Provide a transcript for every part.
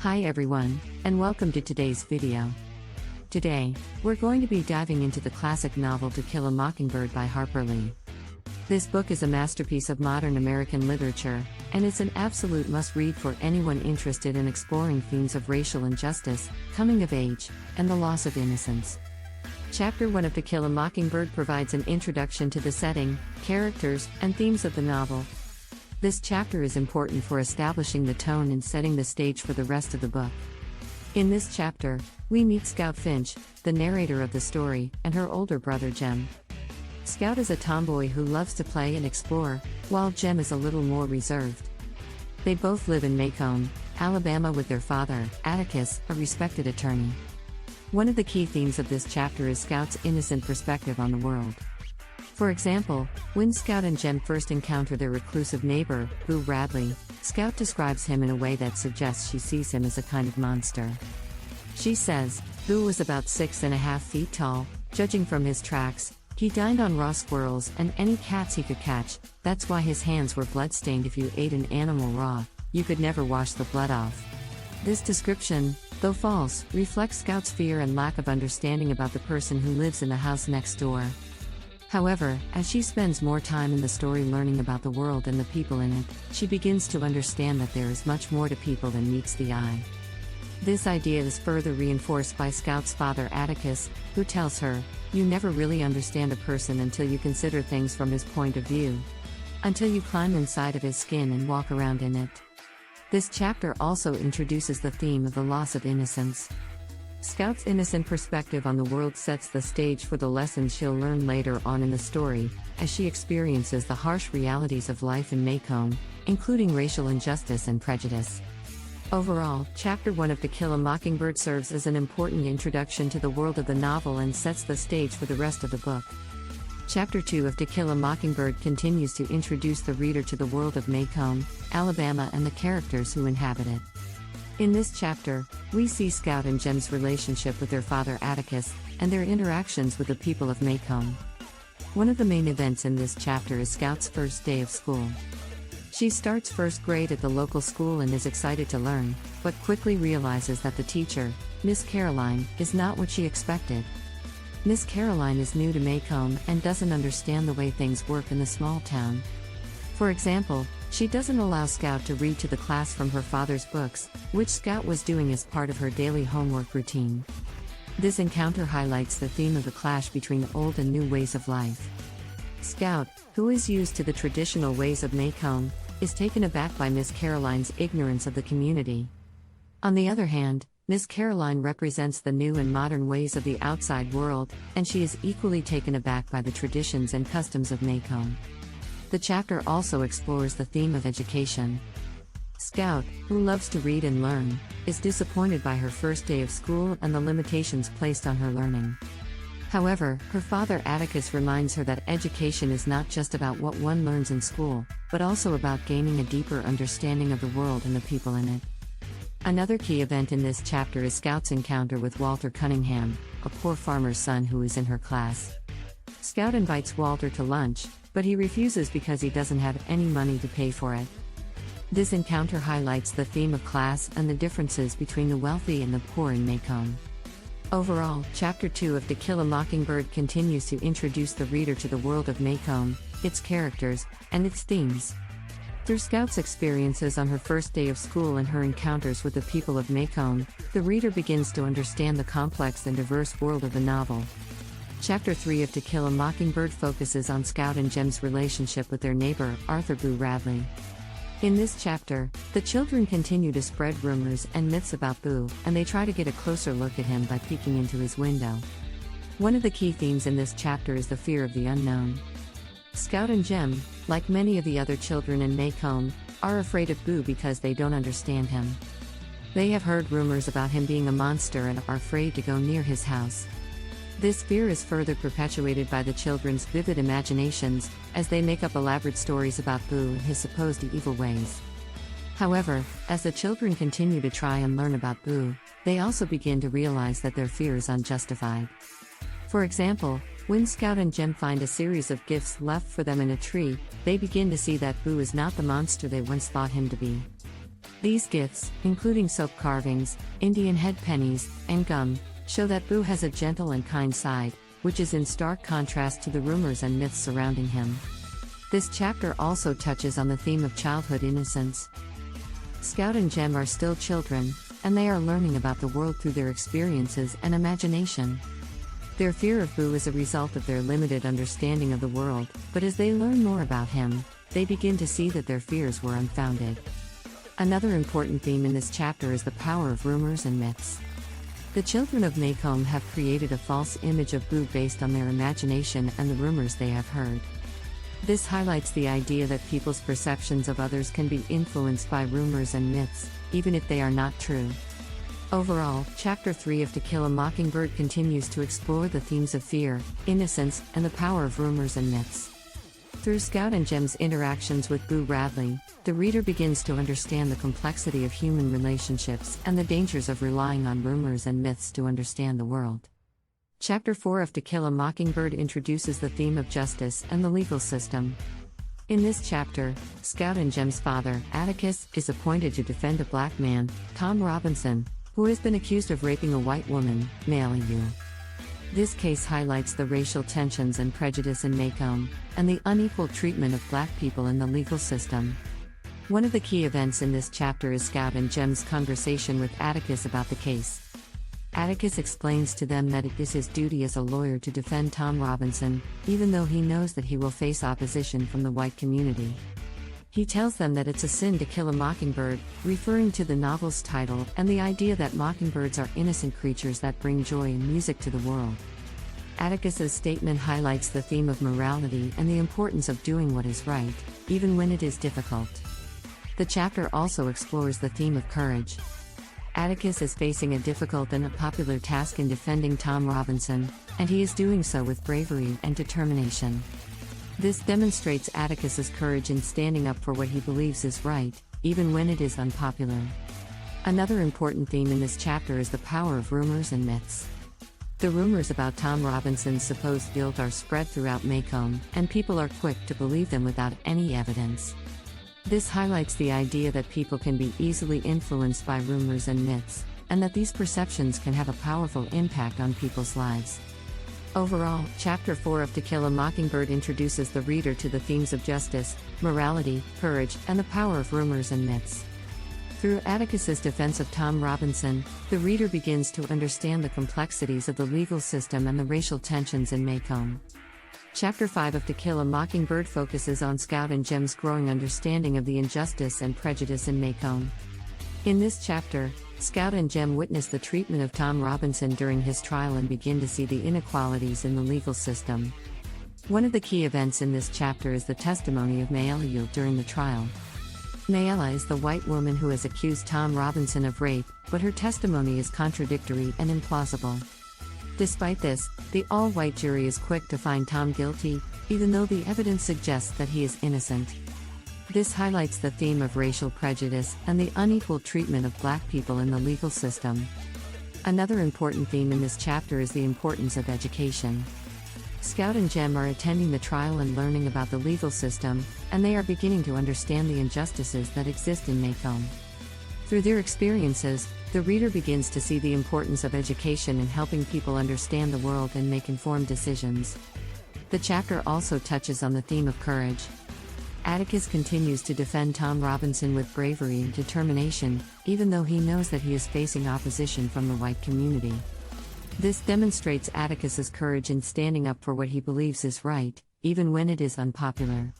Hi everyone, and welcome to today's video. Today, we're going to be diving into the classic novel To Kill a Mockingbird by Harper Lee. This book is a masterpiece of modern American literature, and it's an absolute must-read for anyone interested in exploring themes of racial injustice, coming of age, and the loss of innocence. Chapter 1 of To Kill a Mockingbird provides an introduction to the setting, characters, and themes of the novel. This chapter is important for establishing the tone and setting the stage for the rest of the book. In this chapter, we meet Scout Finch, the narrator of the story, and her older brother Jem. Scout is a tomboy who loves to play and explore, while Jem is a little more reserved. They both live in Macomb, Alabama with their father, Atticus, a respected attorney. One of the key themes of this chapter is Scout's innocent perspective on the world. For example, when Scout and Jem first encounter their reclusive neighbor, Boo Radley, Scout describes him in a way that suggests she sees him as a kind of monster. She says, Boo was about 6.5 feet tall, judging from his tracks. He dined on raw squirrels and any cats he could catch. That's why his hands were blood-stained. If you ate an animal raw, you could never wash the blood off. This description, though false, reflects Scout's fear and lack of understanding about the person who lives in the house next door. However, as she spends more time in the story learning about the world and the people in it, she begins to understand that there is much more to people than meets the eye. This idea is further reinforced by Scout's father Atticus, who tells her, "You never really understand a person until you consider things from his point of view. Until you climb inside of his skin and walk around in it." This chapter also introduces the theme of the loss of innocence. Scout's innocent perspective on the world sets the stage for the lessons she'll learn later on in the story, as she experiences the harsh realities of life in Macomb, including racial injustice and prejudice. Overall, Chapter 1 of To Kill a Mockingbird serves as an important introduction to the world of the novel and sets the stage for the rest of the book. Chapter 2 of To Kill a Mockingbird continues to introduce the reader to the world of Macomb, Alabama and the characters who inhabit it. In this chapter, we see Scout and Jem's relationship with their father Atticus, and their interactions with the people of Macomb. One of the main events in this chapter is Scout's first day of school. She starts first grade at the local school and is excited to learn, but quickly realizes that the teacher, Miss Caroline, is not what she expected. Miss Caroline is new to Macomb and doesn't understand the way things work in the small town. For example, she doesn't allow Scout to read to the class from her father's books, which Scout was doing as part of her daily homework routine. This encounter highlights the theme of the clash between old and new ways of life. Scout, who is used to the traditional ways of Macomb, is taken aback by Miss Caroline's ignorance of the community. On the other hand, Miss Caroline represents the new and modern ways of the outside world, and she is equally taken aback by the traditions and customs of Macomb. The chapter also explores the theme of education. Scout, who loves to read and learn, is disappointed by her first day of school and the limitations placed on her learning. However, her father Atticus reminds her that education is not just about what one learns in school, but also about gaining a deeper understanding of the world and the people in it. Another key event in this chapter is Scout's encounter with Walter Cunningham, a poor farmer's son who is in her class. Scout invites Walter to lunch, but he refuses because he doesn't have any money to pay for it. This encounter highlights the theme of class and the differences between the wealthy and the poor in Macomb. Overall, Chapter 2 of To Kill a Mockingbird continues to introduce the reader to the world of Macomb, its characters, and its themes. Through Scout's experiences on her first day of school and her encounters with the people of Macomb, the reader begins to understand the complex and diverse world of the novel. Chapter 3 of To Kill a Mockingbird focuses on Scout and Jem's relationship with their neighbor, Arthur Boo Radley. In this chapter, the children continue to spread rumors and myths about Boo, and they try to get a closer look at him by peeking into his window. One of the key themes in this chapter is the fear of the unknown. Scout and Jem, like many of the other children in Macomb, are afraid of Boo because they don't understand him. They have heard rumors about him being a monster and are afraid to go near his house. This fear is further perpetuated by the children's vivid imaginations, as they make up elaborate stories about Boo and his supposed evil ways. However, as the children continue to try and learn about Boo, they also begin to realize that their fear is unjustified. For example, when Scout and Jem find a series of gifts left for them in a tree, they begin to see that Boo is not the monster they once thought him to be. These gifts, including soap carvings, Indian head pennies, and gum, show that Boo has a gentle and kind side, which is in stark contrast to the rumors and myths surrounding him. This chapter also touches on the theme of childhood innocence. Scout and Jem are still children, and they are learning about the world through their experiences and imagination. Their fear of Boo is a result of their limited understanding of the world, but as they learn more about him, they begin to see that their fears were unfounded. Another important theme in this chapter is the power of rumors and myths. The children of Maycomb have created a false image of Boo based on their imagination and the rumors they have heard. This highlights the idea that people's perceptions of others can be influenced by rumors and myths, even if they are not true. Overall, Chapter 3 of To Kill a Mockingbird continues to explore the themes of fear, innocence, and the power of rumors and myths. Through Scout and Jem's interactions with Boo Radley, the reader begins to understand the complexity of human relationships and the dangers of relying on rumors and myths to understand the world. Chapter 4 of To Kill a Mockingbird introduces the theme of justice and the legal system. In this chapter, Scout and Jem's father, Atticus, is appointed to defend a black man, Tom Robinson, who has been accused of raping a white woman, Mayaliu. This case highlights the racial tensions and prejudice in Maycomb, and the unequal treatment of black people in the legal system. One of the key events in this chapter is Scout and Jem's conversation with Atticus about the case. Atticus explains to them that it is his duty as a lawyer to defend Tom Robinson, even though he knows that he will face opposition from the white community. He tells them that it's a sin to kill a mockingbird, referring to the novel's title and the idea that mockingbirds are innocent creatures that bring joy and music to the world. Atticus's statement highlights the theme of morality and the importance of doing what is right, even when it is difficult. The chapter also explores the theme of courage. Atticus is facing a difficult and unpopular task in defending Tom Robinson, and he is doing so with bravery and determination. This demonstrates Atticus's courage in standing up for what he believes is right, even when it is unpopular. Another important theme in this chapter is the power of rumors and myths. The rumors about Tom Robinson's supposed guilt are spread throughout Maycomb, and people are quick to believe them without any evidence. This highlights the idea that people can be easily influenced by rumors and myths, and that these perceptions can have a powerful impact on people's lives. Overall, Chapter 4 of To Kill a Mockingbird introduces the reader to the themes of justice, morality, courage, and the power of rumors and myths. Through Atticus's defense of Tom Robinson, the reader begins to understand the complexities of the legal system and the racial tensions in Maycomb. Chapter 5 of To Kill a Mockingbird focuses on Scout and Jem's growing understanding of the injustice and prejudice in Maycomb. In this chapter, Scout and Jem witness the treatment of Tom Robinson during his trial and begin to see the inequalities in the legal system. One of the key events in this chapter is the testimony of Mayaliu during the trial. Mayela is the white woman who has accused Tom Robinson of rape, but her testimony is contradictory and implausible. Despite this, the all-white jury is quick to find Tom guilty, even though the evidence suggests that he is innocent. This highlights the theme of racial prejudice and the unequal treatment of black people in the legal system. Another important theme in this chapter is the importance of education. Scout and Jem are attending the trial and learning about the legal system, and they are beginning to understand the injustices that exist in Maycomb. Through their experiences, the reader begins to see the importance of education in helping people understand the world and make informed decisions. The chapter also touches on the theme of courage. Atticus continues to defend Tom Robinson with bravery and determination, even though he knows that he is facing opposition from the white community. This demonstrates Atticus's courage in standing up for what he believes is right, even when it is unpopular.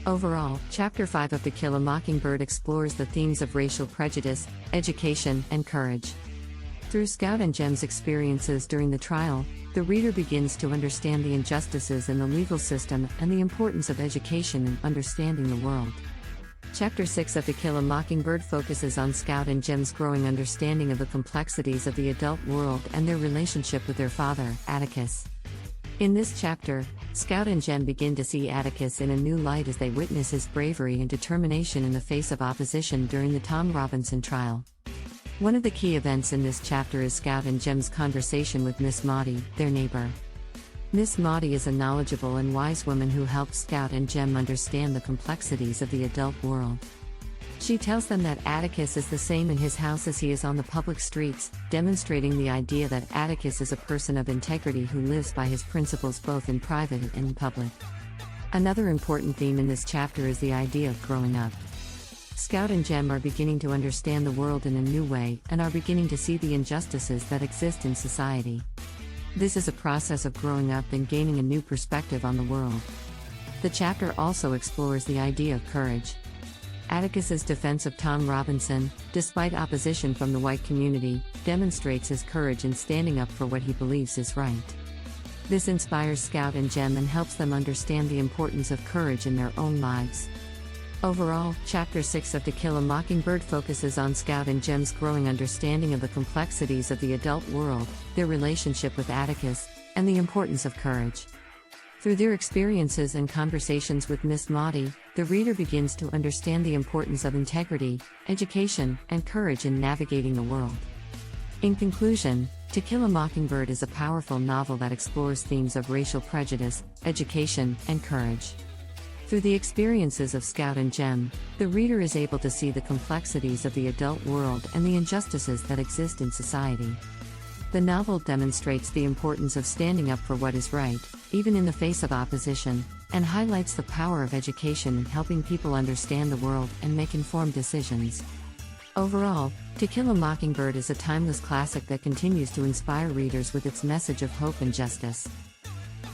Overall, Chapter 5 of To Kill a Mockingbird explores the themes of racial prejudice, education, and courage. Through Scout and Jem's experiences during the trial, the reader begins to understand the injustices in the legal system and the importance of education in understanding the world. Chapter 6 of To Kill a Mockingbird focuses on Scout and Jem's growing understanding of the complexities of the adult world and their relationship with their father, Atticus. In this chapter, Scout and Jem begin to see Atticus in a new light as they witness his bravery and determination in the face of opposition during the Tom Robinson trial. One of the key events in this chapter is Scout and Jem's conversation with Miss Maudie, their neighbor. Miss Maudie is a knowledgeable and wise woman who helps Scout and Jem understand the complexities of the adult world. She tells them that Atticus is the same in his house as he is on the public streets, demonstrating the idea that Atticus is a person of integrity who lives by his principles both in private and in public. Another important theme in this chapter is the idea of growing up. Scout and Jem are beginning to understand the world in a new way and are beginning to see the injustices that exist in society. This is a process of growing up and gaining a new perspective on the world. The chapter also explores the idea of courage. Atticus's defense of Tom Robinson, despite opposition from the white community, demonstrates his courage in standing up for what he believes is right. This inspires Scout and Jem and helps them understand the importance of courage in their own lives. Overall, Chapter 6 of To Kill a Mockingbird focuses on Scout and Jem's growing understanding of the complexities of the adult world, their relationship with Atticus, and the importance of courage. Through their experiences and conversations with Miss Maudie, the reader begins to understand the importance of integrity, education, and courage in navigating the world. In conclusion, To Kill a Mockingbird is a powerful novel that explores themes of racial prejudice, education, and courage. Through the experiences of Scout and Jem, the reader is able to see the complexities of the adult world and the injustices that exist in society. The novel demonstrates the importance of standing up for what is right, even in the face of opposition, and highlights the power of education in helping people understand the world and make informed decisions. Overall, To Kill a Mockingbird is a timeless classic that continues to inspire readers with its message of hope and justice.